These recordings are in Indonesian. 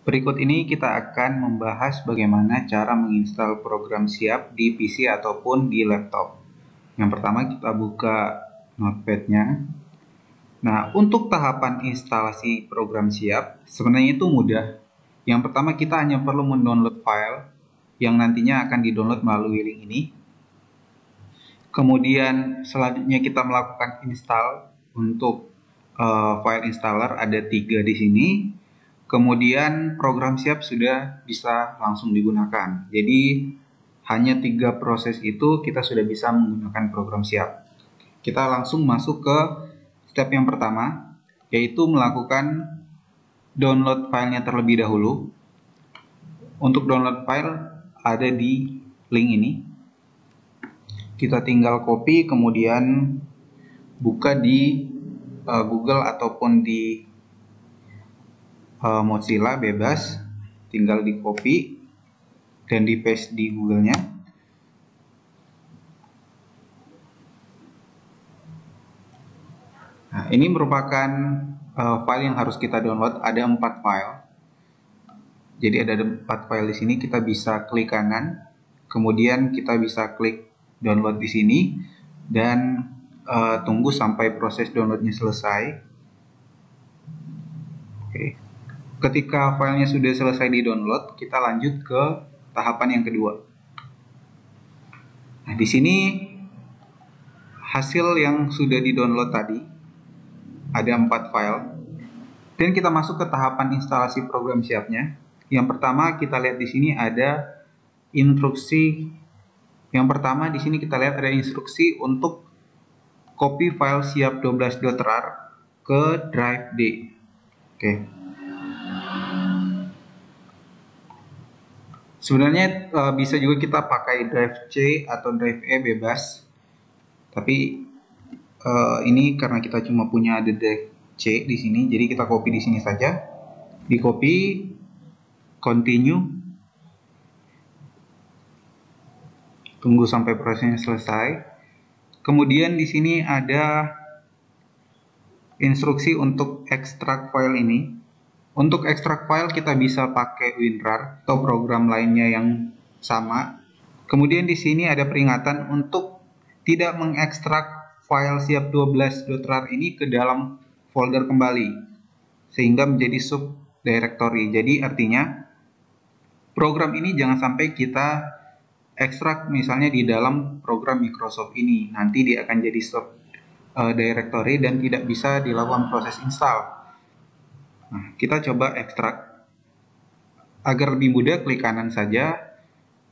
Berikut ini kita akan membahas bagaimana cara menginstal program siap di PC ataupun di laptop. Yang pertama kita buka notepad-nya. Nah, untuk tahapan instalasi program siap, sebenarnya itu mudah. Yang pertama kita hanya perlu mendownload file yang nantinya akan didownload melalui link ini. Kemudian selanjutnya kita melakukan install untuk file installer, ada 3 di sini. Kemudian program siap sudah bisa langsung digunakan. Jadi hanya 3 proses itu kita sudah bisa menggunakan program siap. Kita langsung masuk ke step yang pertama, yaitu melakukan download filenya terlebih dahulu. Untuk download file ada di link ini. Kita tinggal copy, kemudian buka di Google ataupun di Mozilla, bebas, tinggal di copy dan di paste di Google-nya. Nah, ini merupakan file yang harus kita download. Ada 4 file. Jadi ada 4 file di sini. Kita bisa klik kanan, kemudian kita bisa klik download di sini dan tunggu sampai proses downloadnya selesai. Oke. Ketika filenya sudah selesai di-download, kita lanjut ke tahapan yang kedua. Nah, di sini hasil yang sudah di-download tadi ada 4 file. Dan kita masuk ke tahapan instalasi program siapnya. Yang pertama kita lihat di sini ada instruksi. Yang pertama di sini kita lihat ada instruksi untuk copy file siap12.rar ke drive D. Oke. Sebenarnya bisa juga kita pakai drive C atau drive E, bebas. Tapi ini karena kita cuma punya ada drive C di sini, jadi kita copy di sini saja. Di copy, continue. Tunggu sampai prosesnya selesai. Kemudian di sini ada instruksi untuk ekstrak file ini. Untuk ekstrak file kita bisa pakai WinRAR atau program lainnya yang sama. Kemudian di sini ada peringatan untuk tidak mengekstrak file siap12.rar ini ke dalam folder kembali, sehingga menjadi subdirectory. Jadi artinya program ini jangan sampai kita ekstrak misalnya di dalam program Microsoft ini. Nanti dia akan jadi subdirectory dan tidak bisa dilakukan proses install. Nah, kita coba ekstrak. Agar lebih mudah, klik kanan saja.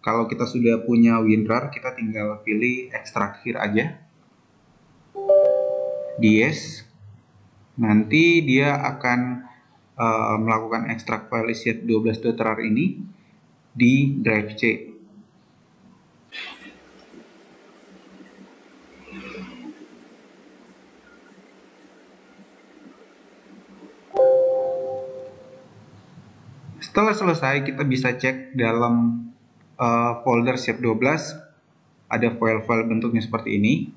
Kalau kita sudah punya WinRAR, kita tinggal pilih ekstrak here aja. Di yes. Nanti dia akan melakukan ekstrak file siap12.rar ini di drive C. Setelah selesai, kita bisa cek dalam folder siap12, ada file-file bentuknya seperti ini.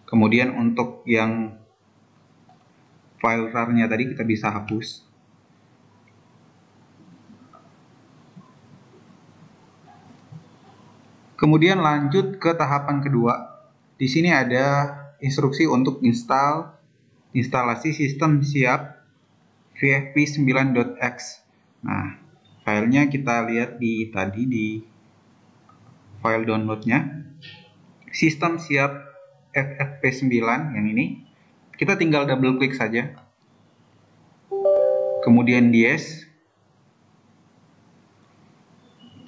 Kemudian untuk yang file RAR-nya tadi kita bisa hapus. Kemudian lanjut ke tahapan kedua. Di sini ada instruksi untuk instalasi sistem siap ffp9.x. Nah, filenya kita lihat di file downloadnya. Sistem siap ffp9 yang ini. Kita tinggal double klik saja. Kemudian di yes.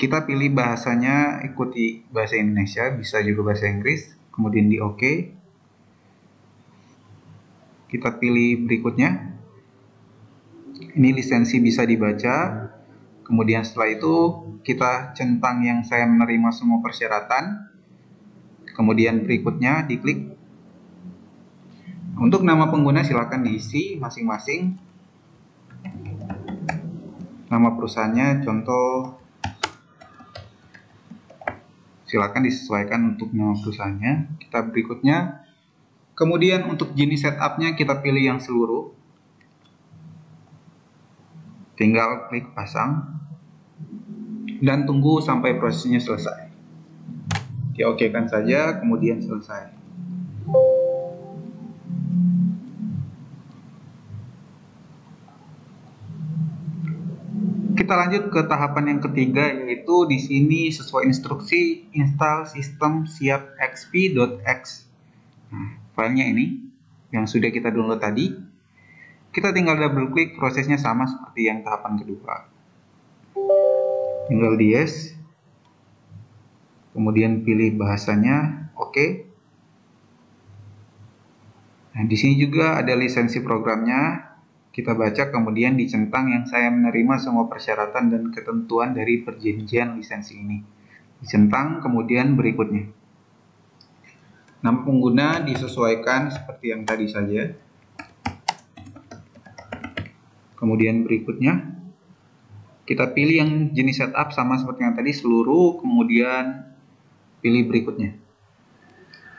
Kita pilih bahasanya, ikuti bahasa Indonesia, bisa juga bahasa Inggris. Kemudian di OK. Kita pilih berikutnya. Ini lisensi bisa dibaca. Kemudian setelah itu kita centang yang saya menerima semua persyaratan. Kemudian berikutnya diklik. Untuk nama pengguna silakan diisi masing-masing. Nama perusahaannya contoh, silakan disesuaikan untuk nama perusahaannya. Kita berikutnya. Kemudian untuk jenis setupnya kita pilih yang seluruh. Tinggal klik pasang dan tunggu sampai prosesnya selesai. Diokekan saja, kemudian selesai. Kita lanjut ke tahapan yang ketiga, yaitu di sini sesuai instruksi install sistem siap xp.x. Nah, filenya ini yang sudah kita download tadi. Kita tinggal double klik, prosesnya sama seperti yang tahapan kedua. Tinggal di yes. Kemudian pilih bahasanya, oke. Nah, di sini juga ada lisensi programnya. Kita baca, kemudian dicentang yang saya menerima semua persyaratan dan ketentuan dari perjanjian lisensi ini. Dicentang, kemudian berikutnya. Nama pengguna disesuaikan seperti yang tadi saja. Kemudian berikutnya, kita pilih yang jenis setup sama seperti yang tadi, seluruh, kemudian pilih berikutnya.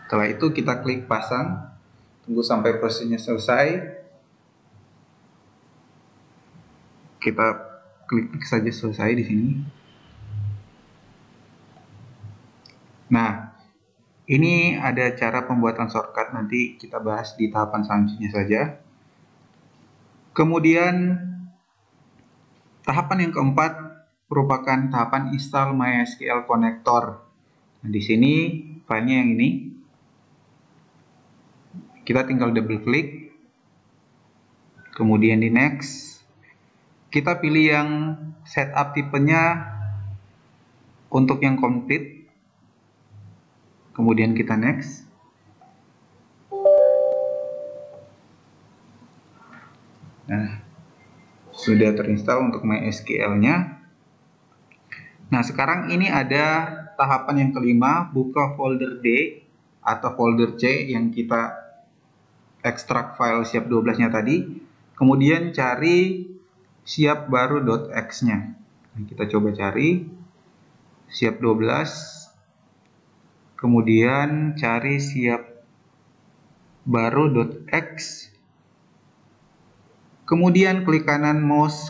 Setelah itu kita klik pasang, tunggu sampai prosesnya selesai. Kita klik saja selesai di sini. Nah, ini ada cara pembuatan shortcut, nanti kita bahas di tahapan selanjutnya saja. Kemudian tahapan yang keempat merupakan tahapan install MySQL Connector. Nah, di sini filenya yang ini. Kita tinggal double klik, kemudian di next. Kita pilih yang setup tipenya untuk yang complete, kemudian kita next. Nah, sudah terinstall untuk MySQL-nya. Nah, sekarang ini ada tahapan yang kelima, buka folder D atau folder C yang kita ekstrak file siap 12-nya tadi. Kemudian cari siap baru.x-nya. Nah, kita coba cari siap 12. Kemudian cari siap baru.x. Kemudian klik kanan mouse,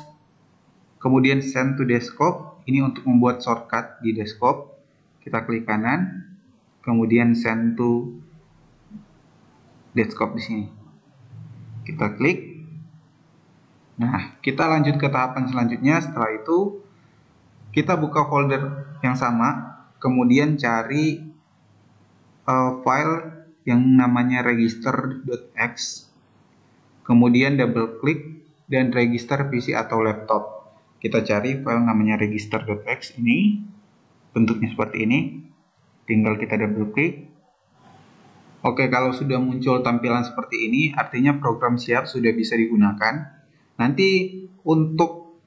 kemudian send to desktop. Ini untuk membuat shortcut di desktop. Kita klik kanan, kemudian send to desktop di sini. Kita klik. Nah, kita lanjut ke tahapan selanjutnya. Setelah itu, kita buka folder yang sama, kemudian cari file yang namanya register.x. Kemudian double klik dan register PC atau laptop. Kita cari file namanya register.x ini, bentuknya seperti ini. Tinggal kita double klik. Oke, kalau sudah muncul tampilan seperti ini, artinya program siap sudah bisa digunakan. Nanti untuk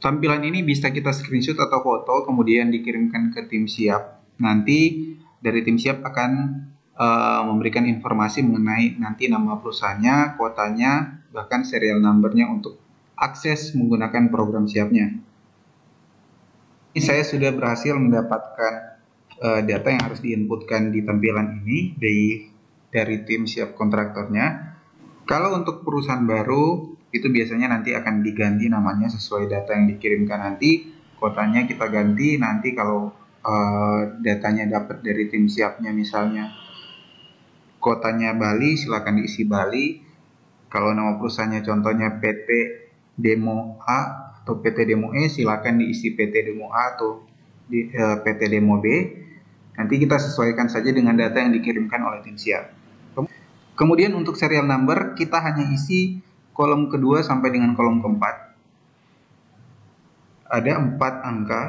tampilan ini bisa kita screenshot atau foto, kemudian dikirimkan ke tim siap. Nanti dari tim siap akan memberikan informasi mengenai nanti nama perusahaannya, kuotanya, bahkan serial numbernya untuk akses menggunakan program siapnya. Ini saya sudah berhasil mendapatkan data yang harus diinputkan di tampilan ini dari tim siap kontraktornya. Kalau untuk perusahaan baru, itu biasanya nanti akan diganti namanya sesuai data yang dikirimkan nanti. Kotanya kita ganti, nanti kalau datanya dapat dari tim siapnya misalnya kotanya Bali, silakan diisi Bali. Kalau nama perusahaannya contohnya PT Demo A atau PT Demo E, silakan diisi PT Demo A atau PT Demo B. Nanti kita sesuaikan saja dengan data yang dikirimkan oleh tim siap. Kemudian untuk serial number, kita hanya isi kolom kedua sampai dengan kolom keempat. Ada 4 angka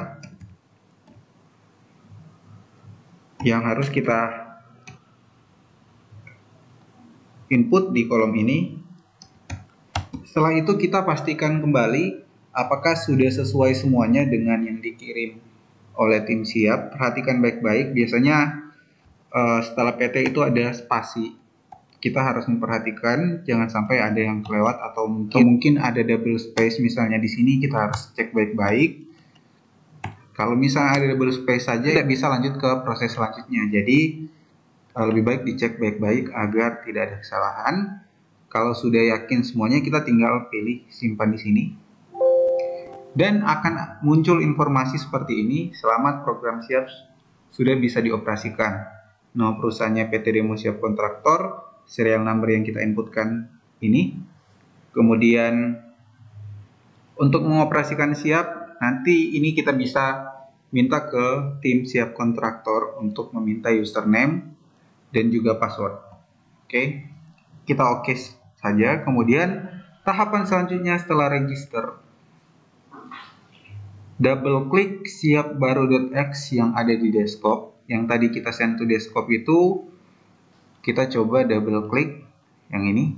yang harus kita input di kolom ini. Setelah itu kita pastikan kembali apakah sudah sesuai semuanya dengan yang dikirim oleh tim siap. Perhatikan baik-baik, biasanya setelah PT itu ada spasi. Kita harus memperhatikan jangan sampai ada yang kelewat atau mungkin ada double space misalnya di sini, kita harus cek baik-baik. Kalau misalnya ada double space saja tidak bisa lanjut ke proses selanjutnya. Jadi lebih baik dicek baik-baik agar tidak ada kesalahan. Kalau sudah yakin semuanya, kita tinggal pilih simpan di sini. Dan akan muncul informasi seperti ini, selamat program siap sudah bisa dioperasikan. Nama perusahaannya PT Demo Siap Kontraktor, serial number yang kita inputkan ini. Kemudian untuk mengoperasikan siap, nanti ini kita bisa minta ke tim siap kontraktor untuk meminta username dan juga password. Oke, kita oke saja. Kemudian tahapan selanjutnya setelah register, double klik siap baru.x yang ada di desktop. Yang tadi kita send to desktop itu, kita coba double klik yang ini.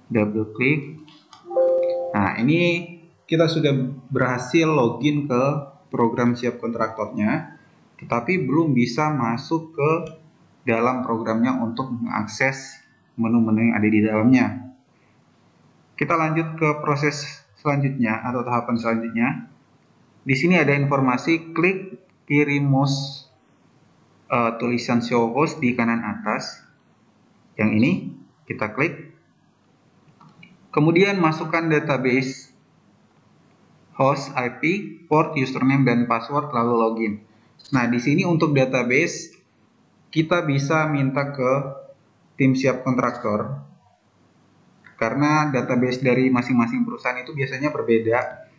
Double klik. Nah, ini kita sudah berhasil login ke program siap kontraktornya, tetapi belum bisa masuk ke dalam programnya untuk mengakses menu-menu yang ada di dalamnya. Kita lanjut ke proses selanjutnya atau tahapan selanjutnya. Di sini ada informasi klik kiri mouse tulisan show host di kanan atas. Yang ini kita klik. Kemudian masukkan database, host, IP, port, username, dan password, lalu login. Nah, di sini untuk database, kita bisa minta ke tim siap kontraktor. Karena database dari masing-masing perusahaan itu biasanya berbeda.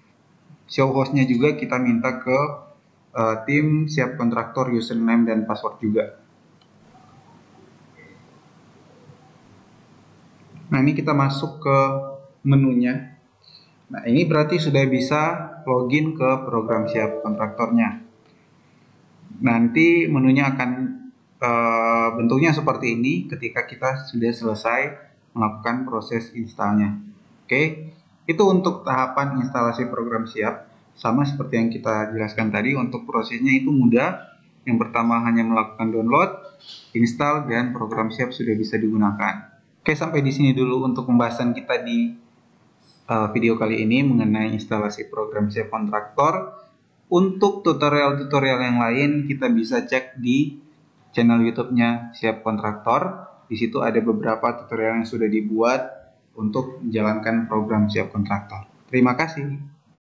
Show hostnya juga kita minta ke tim siap kontraktor, username, dan password juga. Nah, ini kita masuk ke menunya. Nah, ini berarti sudah bisa login ke program siap kontraktornya. Nanti menunya akan bentuknya seperti ini ketika kita sudah selesai melakukan proses installnya. Oke, itu untuk tahapan instalasi program siap. Sama seperti yang kita jelaskan tadi, untuk prosesnya itu mudah. Yang pertama hanya melakukan download, install, dan program siap sudah bisa digunakan. Oke, sampai di sini dulu untuk pembahasan kita di video kali ini mengenai instalasi program siap kontraktor. Untuk tutorial-tutorial yang lain kita bisa cek di channel YouTube-nya Siap Kontraktor. Di situ ada beberapa tutorial yang sudah dibuat untuk menjalankan program Siap Kontraktor. Terima kasih.